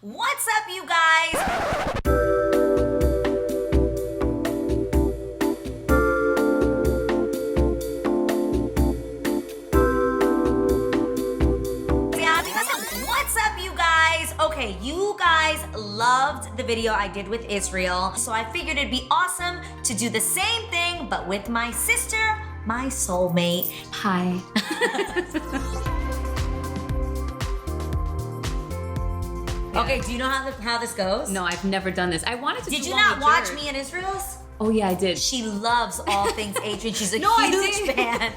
What's up, you guys? What's up, you guys? Okay, you guys loved the video I did with Israel, so I figured it'd be awesome to do the same thing, but with my sister, my soulmate. Hi. Okay, do you know how this goes? No, I've never done this. I wanted to. Did you not watch me and Israel's? Oh yeah, I did. She loves all things Adrienne. She's a huge fan.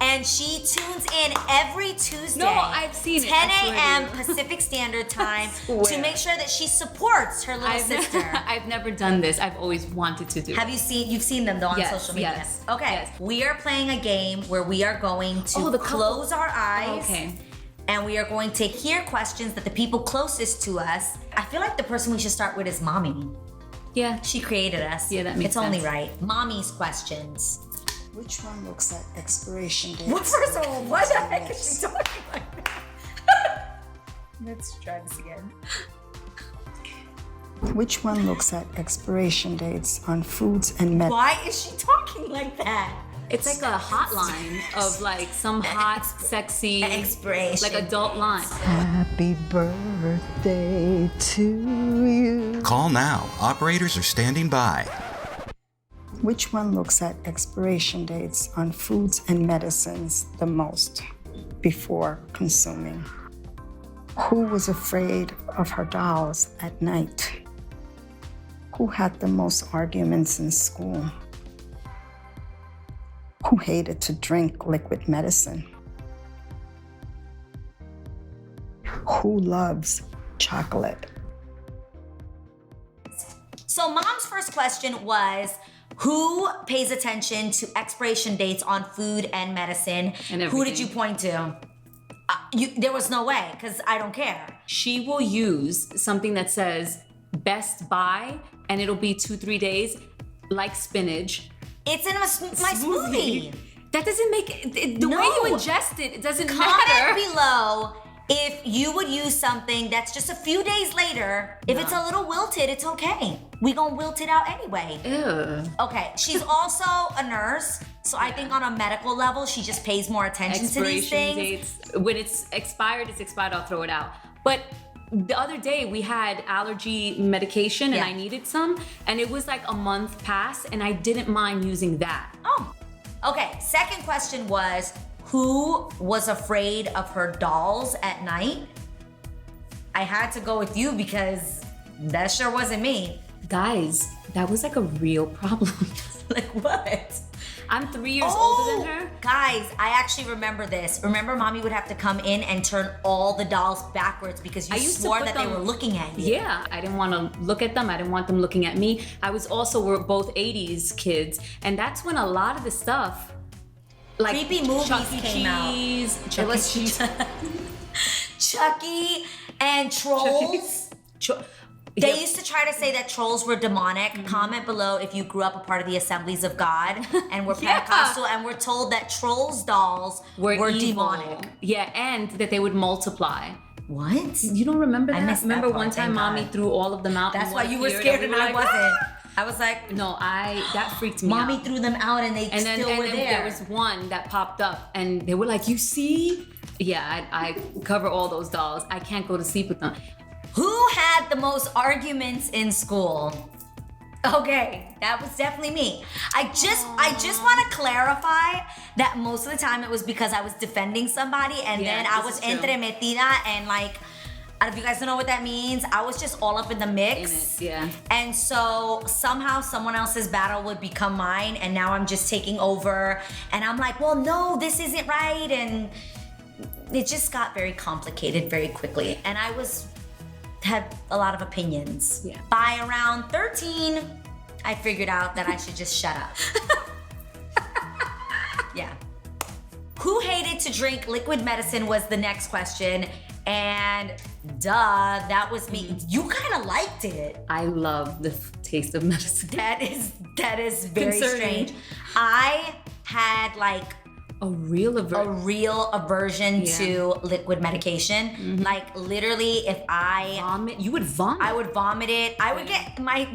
And she tunes in every Tuesday. No, I've seen 10 it. a.m. Pacific Standard Time to make sure that she supports her little sister. I've never done this. I've always wanted to do it. You've seen them though on Yes, social media? yes, Okay. yes. We are playing a game where we are going to close our eyes. Okay. And we are going to hear questions that the people closest to us. I feel like the person we should start with is Mommy. Yeah. She created us. Yeah, that makes sense. It's only right. Mommy's questions. Which one looks at expiration date? What, first of all, what the heck is she talking like that? Let's try this again. Which one looks at expiration dates on foods and medicines? Why is she talking like that? It's like a hotline of like some hot, sexy, expiration, like adult line. Happy birthday to you. Call now. Operators are standing by. Which one looks at expiration dates on foods and medicines the most before consuming? Who was afraid of her dolls at night? Who had the most arguments in school? Who hated to drink liquid medicine? Who loves chocolate? So Mom's first question was, who pays attention to expiration dates on food and medicine? And who did everything. you point to? There was no way, because I don't care. She will use something that says best buy, and it'll be 2-3 days, like spinach. It's in my smoothie. That doesn't make it, the way No. you ingest it doesn't Comment matter. below if you would use something that's just a few days later. If it's a little wilted, it's okay. We gonna wilt it out anyway. Ew. Okay, she's also a nurse, so I think on a medical level, she just pays more attention to these Expiration things. dates. When it's expired, I'll throw it out. But the other day we had allergy medication and I needed some, and it was like a month past, and I didn't mind using that. Oh, okay. Second question was, who was afraid of her dolls at night? I had to go with you because that sure wasn't me. Guys, that was like a real problem. Like what? I'm 3 years older than her. Guys, I actually remember this. Remember, Mommy would have to come in and turn all the dolls backwards because you I used to swore put that they them- were looking at you. Yeah, I didn't want to look at them. I didn't want them looking at me. We're both 80s kids, and that's when a lot of the stuff, like Creepy movies Chuck E. came out. Cheese, It Chuck E. was Cheese. Chucky and Trolls. They used to try to say that trolls were demonic. Comment below if you grew up a part of the Assemblies of God and were Pentecostal and were told that trolls dolls were evil. demonic. Yeah, and that they would multiply. What? You don't remember that? missed that Remember part, one time thank Mommy God. threw all of them out? That's in why one you were period, scared we and were I like, wasn't. "Ah!" I was like, No, that freaked me Mommy out. threw them out and they still were then there. there was one that popped up, and they were like, "You see?" Yeah, I cover all those dolls. I can't go to sleep with them. Who had the most arguments in school? Okay, that was definitely me. I just want to clarify that most of the time it was because I was defending somebody and Yeah, then I this was is true. entremetida and like, I don't know if you guys don't know what that means. I was just all up in the mix. In it, yeah. And so somehow someone else's battle would become mine and now I'm just taking over and I'm like, well, no, this isn't right. And it just got very complicated very quickly. And I had a lot of opinions. Yeah. By around 13, I figured out that I should just shut up. Yeah. Who hated to drink liquid medicine was the next question. And duh, that was me. You kind of liked it. I love the taste of medicine. That is very Concerning. strange. I had like A real aversion to liquid medication. Mm-hmm. Like literally, if I vomit, you would vomit. I would vomit it. My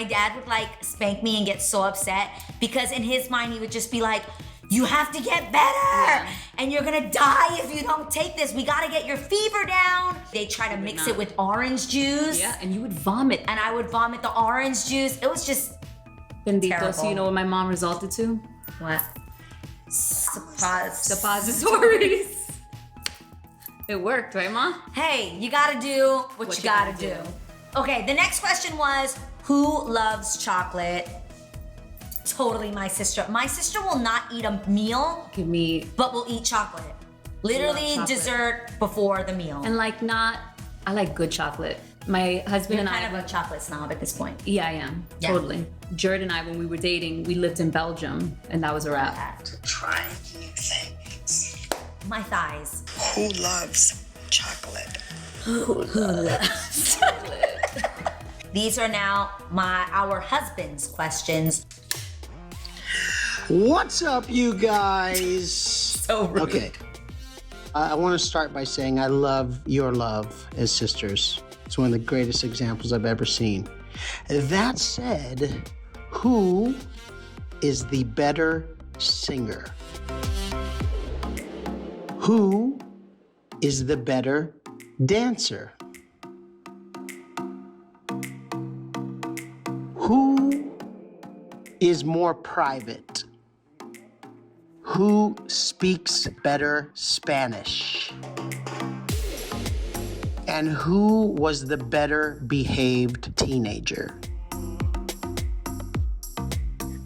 dad would like spank me and get so upset because in his mind he would just be like, you have to get better and you're gonna die if you don't take this. We gotta get your fever down. They try to mix it with orange juice. Yeah, and you would vomit. And I would vomit the orange juice. It was just terrible. So you know what my mom resulted to? What? Suppositories. It worked, right, Mom? Hey, you gotta do what you gotta do. Okay, the next question was, who loves chocolate? Totally my sister. My sister will not eat a meal, but will eat chocolate. Literally dessert before the meal. And I like good chocolate. My husband You're and kind of a chocolate snob at this point. Yeah, I am. Yeah. Totally. Jared and I, when we were dating, we lived in Belgium, and that was a wrap. Trying new things. My thighs. Who loves chocolate? Who loves chocolate? These are now our husband's questions. What's up, you guys? So rude. Okay. I want to start by saying I love your love as sisters. It's one of the greatest examples I've ever seen. That said, who is the better singer? Who is the better dancer? Who is more private? Who speaks better Spanish? And who was the better behaved teenager?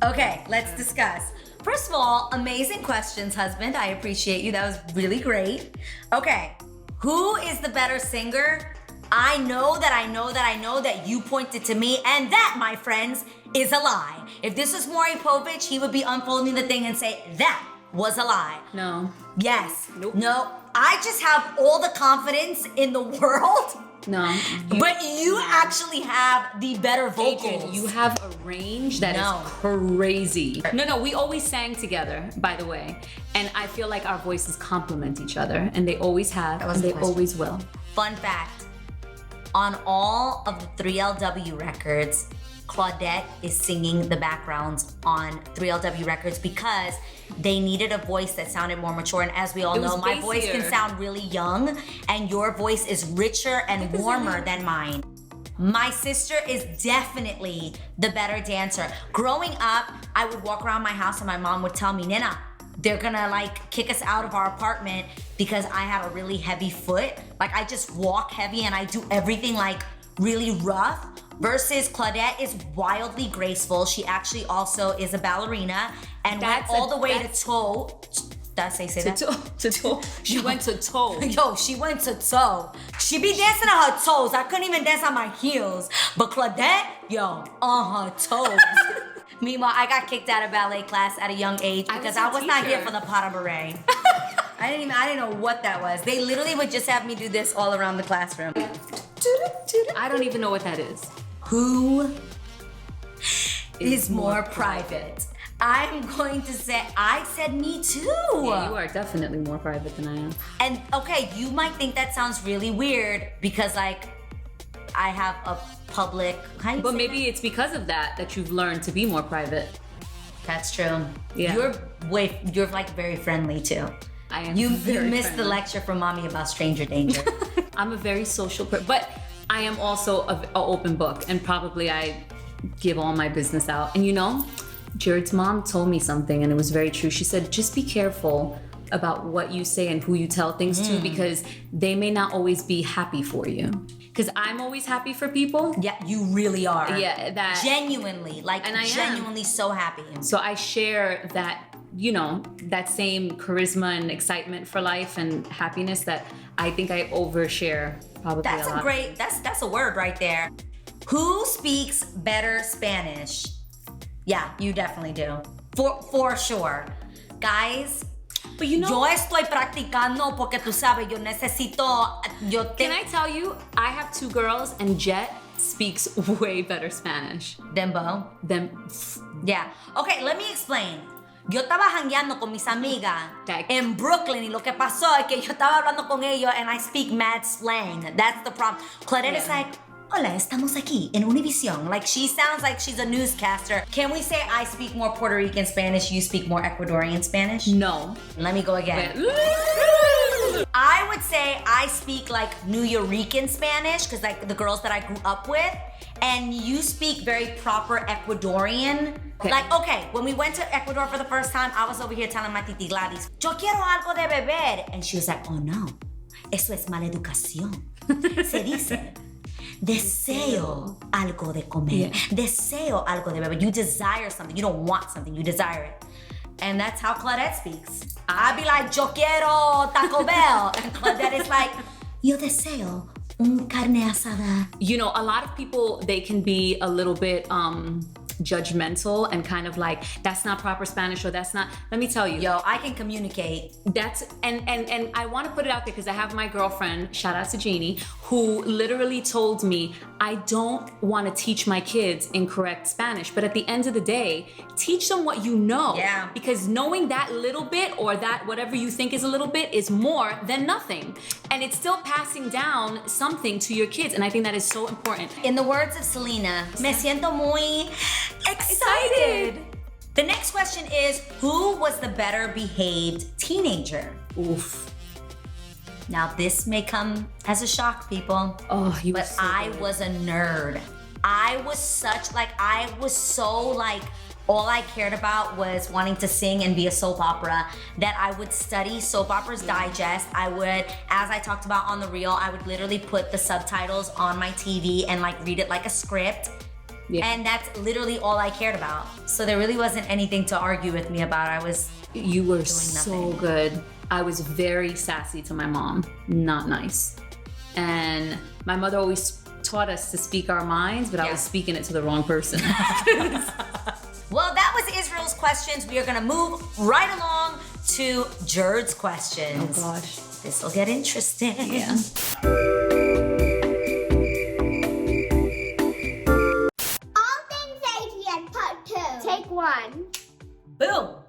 Okay, let's discuss. First of all, amazing questions, husband. I appreciate you. That was really great. Okay, who is the better singer? I know that you pointed to me, and that, my friends, is a lie. If this was Maury Povich, he would be unfolding the thing and say, that was a lie. No. Yes. Nope. No. I just have all the confidence in the world. No. But you actually have the better vocals. Adrienne, you have a range that is crazy. No, we always sang together, by the way. And I feel like our voices complement each other. And they always have, and they always will. Fun fact, on all of the 3LW records, Claudette is singing the backgrounds on 3LW records because they needed a voice that sounded more mature. And as we all know, my voice can sound really young and your voice is richer and warmer than mine. My sister is definitely the better dancer. Growing up, I would walk around my house and my mom would tell me, Nina, they're gonna kick us out of our apartment because I have a really heavy foot. I just walk heavy and I do everything really rough. Versus Claudette is wildly graceful. She actually also is a ballerina and went all the way to toe. Did I say that? To toe. She went to toe. Yo, she went to toe. She be dancing on her toes. I couldn't even dance on my heels. But Claudette, yo, on her toes. Meanwhile, I got kicked out of ballet class at a young age because I was not here for the pas de bourrée. I didn't know what that was. They literally would just have me do this all around the classroom. I don't even know what that is. Who is more private? I'm going to say, I said me too. Yeah, you are definitely more private than I am. And okay, you might think that sounds really weird because I have a public, but maybe it's because of that you've learned to be more private. That's true. Yeah. You're very friendly too. I am. You missed the lecture from mommy about stranger danger. I'm a very social person, but I am also an open book, and probably I give all my business out. And Jared's mom told me something, and it was very true. She said, just be careful about what you say and who you tell things to, because they may not always be happy for you. Because I'm always happy for people. Yeah, you really are. Yeah, that genuinely, and I genuinely so happy. So I share that, that same charisma and excitement for life and happiness that I think I overshare probably that's a lot. That's a word right there. Who speaks better Spanish? Yeah, you definitely do. For sure. Guys, but yo estoy practicando porque tú sabes, yo necesito, Can I tell you, I have 2 girls and Jet speaks way better Spanish. Dembo. Them. Yeah. Okay, let me explain. Yo estaba jangueando con mis amigas Okay. en Brooklyn y lo que pasó es que yo estaba hablando con ellos and I speak mad slang. That's the problem. Claudette is like, hola, estamos aquí en Univision. Like, she sounds like she's a newscaster. Can we say I speak more Puerto Rican Spanish, you speak more Ecuadorian Spanish? No. Let me go again. I would say I speak like New Yorican Spanish, because like the girls that I grew up with, and you speak very proper Ecuadorian. Okay. Like, okay, when we went to Ecuador for the first time, I was over here telling my titi Gladys, yo quiero algo de beber. And she was like, oh no, eso es mala educación. Se dice, deseo algo de comer. Yeah. Deseo algo de beber. You desire something. You don't want something, you desire it. And that's how Claudette speaks. I'd be like, yo quiero Taco Bell. And Claudette is like, yo deseo un carne asada. You know, a lot of people, they can be a little bit judgmental and kind of like, that's not proper Spanish, or that's not, let me tell you. Yo, I can communicate. That's, and I want to put it out there because I have my girlfriend, shout out to Jeannie, who literally told me, I don't want to teach my kids incorrect Spanish, but at the end of the day, teach them what you know. Yeah. Because knowing that little bit, or that whatever you think is a little bit, is more than nothing. And it's still passing down something to your kids. And I think that is so important. In the words of Selena, me siento muy excited. The next question is, who was the better behaved teenager? Oof. Now this may come as a shock, people. Oh, you were But so I good. was a nerd. I was so like, all I cared about was wanting to sing and be a soap opera, that I would study Soap Operas Digest. I would, as I talked about on the reel, I would literally put the subtitles on my TV and like read it like a script. Yeah. And that's literally all I cared about. So there really wasn't anything to argue with me about. You were so nothing. good. I was very sassy to my mom, not nice. And my mother always taught us to speak our minds, but I Yeah. was speaking it to the wrong person. Well, that was Israel's questions. We are gonna move right along to Jerd's questions. Oh gosh. This will get interesting. Yeah. All things Adrienne, part 2. Take 1. Boom. All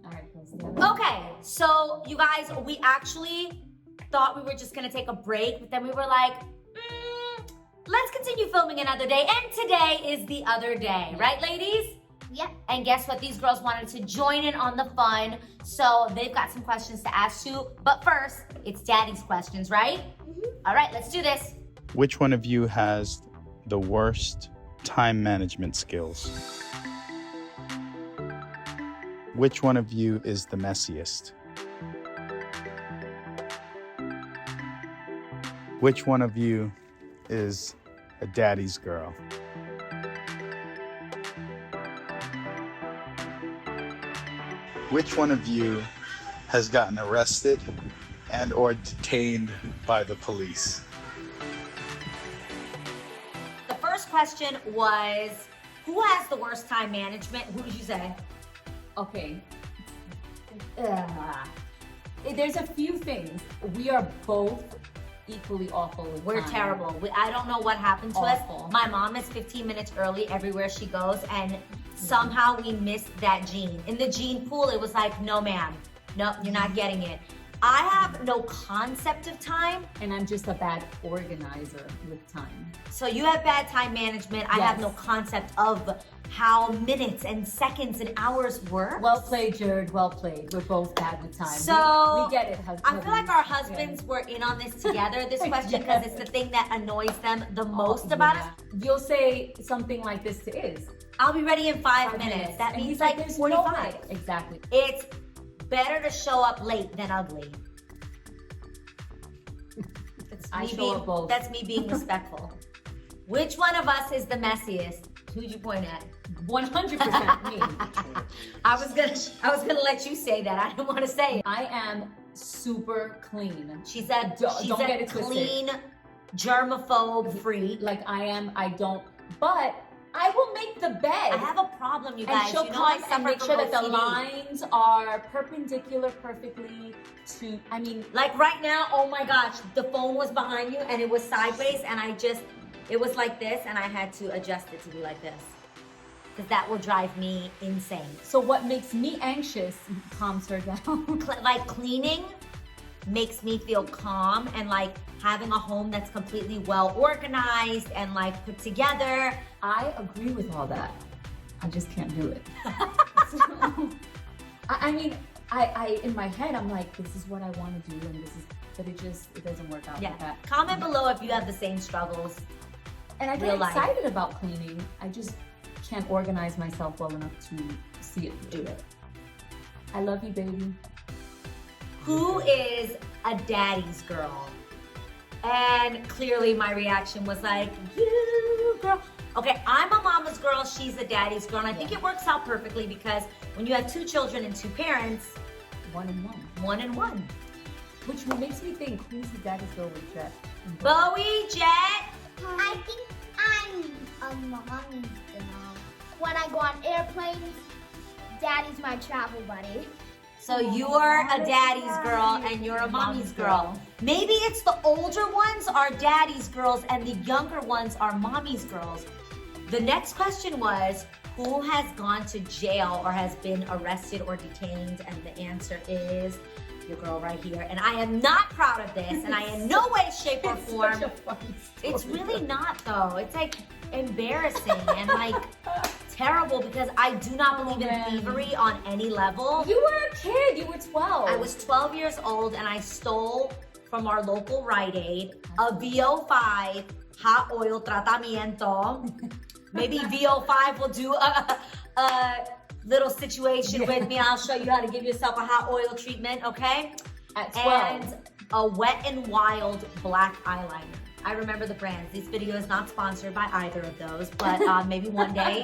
right, close the other. Okay, so you guys, we actually thought we were just gonna take a break, but then we were like, let's continue filming another day. And today is the other day, right, ladies? Yep. And guess what? These girls wanted to join in on the fun, so they've got some questions to ask you. But first, it's Daddy's questions, right? All right, let's do this. Which one of you has the worst time management skills? Which one of you is the messiest? Which one of you is a daddy's girl? Which one of you has gotten arrested and or detained by the police? The first question was, who has the worst time management? Who did you say? Okay. There's a few things. We are both equally awful with We're time. terrible. I don't know what happened to Awful. us. My mom is 15 minutes early everywhere she goes, and somehow we missed that gene. In the gene pool, it was like, no ma'am, no, you're not getting it. I have no concept of time. And I'm just a bad organizer with time. So you have bad time management. I have Yes. no concept of how minutes and seconds and hours work. Well played, Jared. Well played. We're both bad with time. So we get it. I feel like our husbands were in on this together, this question, because it's the thing that annoys them the most about us. You'll say something like this to Iz. I'll be ready in 5 minutes. That And means he's like "There's 45. no way." Exactly. It's better to show up late than ugly. I show up both. That's me being respectful. Which one of us is the messiest? Who'd you point at? 100% me. I was gonna let you say that. I didn't want to say it. I am super clean. She said Don't she's get a it twisted. clean, germaphobe free. Like I don't, but I will make the bed. I have a problem, you and guys. she'll You know I come and suffer make from sure that the OCD. lines are perpendicular perfectly to, I mean, Like right now, oh my gosh, the phone was behind you and it was sideways, and it was like this, and I had to adjust it to be like this. because that will drive me insane. So what makes me anxious calms her down. Like cleaning makes me feel calm, and like having a home that's completely well organized and like put together. I agree with all that. I just can't do it. I mean, I in my head, I'm like, this is what I want to do, and but it doesn't work out like that. Comment below if you have the same struggles. And I get excited about cleaning. I just can't organize myself well enough to see it do it. I love you, baby. Who is a daddy's girl? And clearly my reaction was like, you girl. Okay, I'm a mama's girl, she's a daddy's girl, and I think it works out perfectly because when you have 2 children and 2 parents, 1 and 1. 1 and 1. Which makes me think, who's the daddy's girl with Jet? Bowie, Jet. I think I'm a mommy's girl. When I go on airplanes, daddy's my travel buddy. So you're a daddy's girl and you're a mommy's girl. Maybe it's the older ones are daddy's girls and the younger ones are mommy's girls. The next question was, who has gone to jail or has been arrested or detained? And the answer is your girl right here. And I am not proud of this, and I in no way, shape, or form. It's really not though. It's like embarrassing and like terrible because I do not believe in thievery on any level. You were a kid, you were 12. I was 12 years old and I stole from our local Rite Aid a VO5 hot oil tratamiento. Maybe VO5 will do a little situation with me. I'll show you how to give yourself a hot oil treatment, okay? At 12. And a Wet n Wild black eyeliner. I remember the brands. This video is not sponsored by either of those, but maybe one day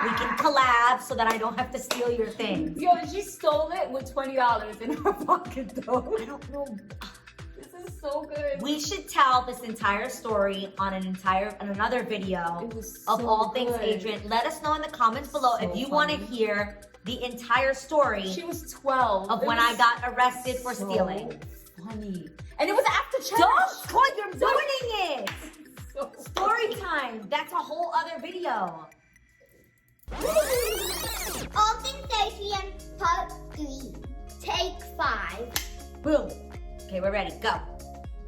we can collab so that I don't have to steal your things. Yo, she stole it with $20 in her pocket though. I don't know. This is so good. We should tell this entire story on another video It was of so all things good. Adrienne. Let us know in the comments below So if you want to funny. hear the entire story She was 12. of It when was I got arrested for so stealing. funny. And it was after church. Don't, Claude, you're ruining it. So Story time. That's a whole other video. All things Adrienne part 3. Take 5. Boom. Okay, we're ready. Go.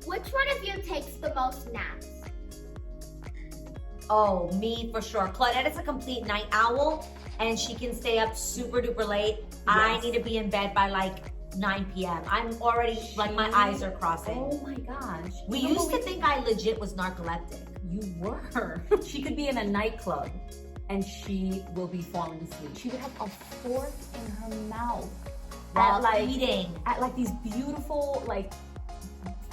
Which one of you takes the most naps? Oh, me for sure. Claudette is a complete night owl, and she can stay up super duper late. I need to be in bed by like 9 p.m. I'm already, like my eyes are crossing. Oh my gosh. We used to think I legit was narcoleptic. You were. She could be in a nightclub and she will be falling asleep. She would have a fork in her mouth While eating. at like these beautiful, like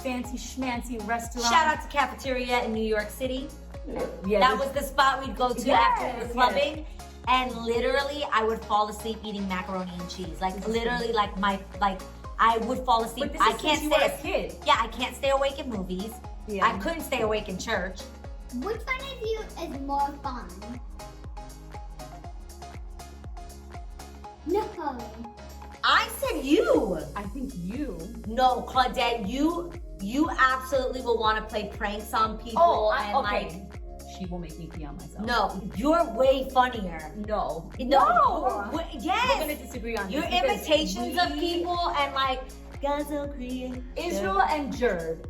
fancy schmancy restaurants. Shout out to Cafeteria in New York City. Yeah, That was the spot we'd go to after the clubbing. And literally, I would fall asleep eating macaroni and cheese. Like literally, I would fall asleep. But this I is can't since you were stay. a kid. Yeah, I can't stay awake in movies. Yeah. I couldn't stay awake in church. Which one of you is more fun? No. I said you. I think you. No, Claudette, you absolutely will want to play pranks on people and okay. She will make me pee on myself. no, you're way funnier. No. Yes. We're gonna disagree on Your this. because imitations of we- people and like guys are creative. Israel and Jerd.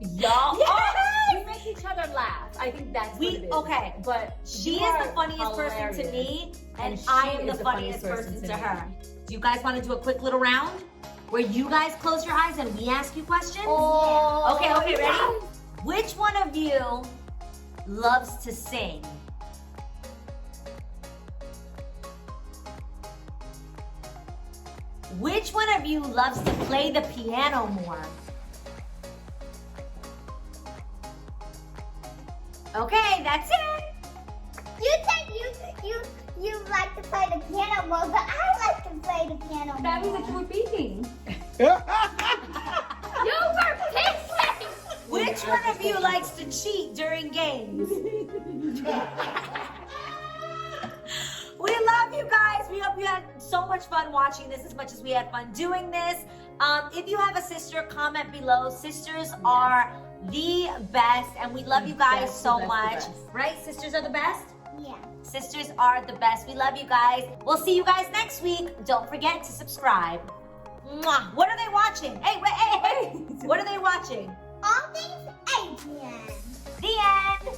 Y'all Yes! we make each other laugh. I think that's what it is. Okay. But She you is are the funniest person to hilarious. me, and she I am is the funniest person to me. her. Do you guys want to do a quick little round where you guys close your eyes and we ask you questions? Oh, Okay, ready? yes. Which one of you loves to sing? Which one of you loves to play the piano more? Okay, that's it. You like to play the piano more, but I like to play the piano more. That means that you were beating. You were pissing! Which one of you likes to cheat during games? We love you guys. We hope you had so much fun watching this as much as we had fun doing this. If you have a sister, comment below. Sisters are the best, and we love you guys so much. Right? Sisters are the best? Yeah. Sisters are the best. We love you guys. We'll see you guys next week. Don't forget to subscribe. Mwah. What are they watching? Hey, wait, hey. What are they watching? All things Adrienne. The end.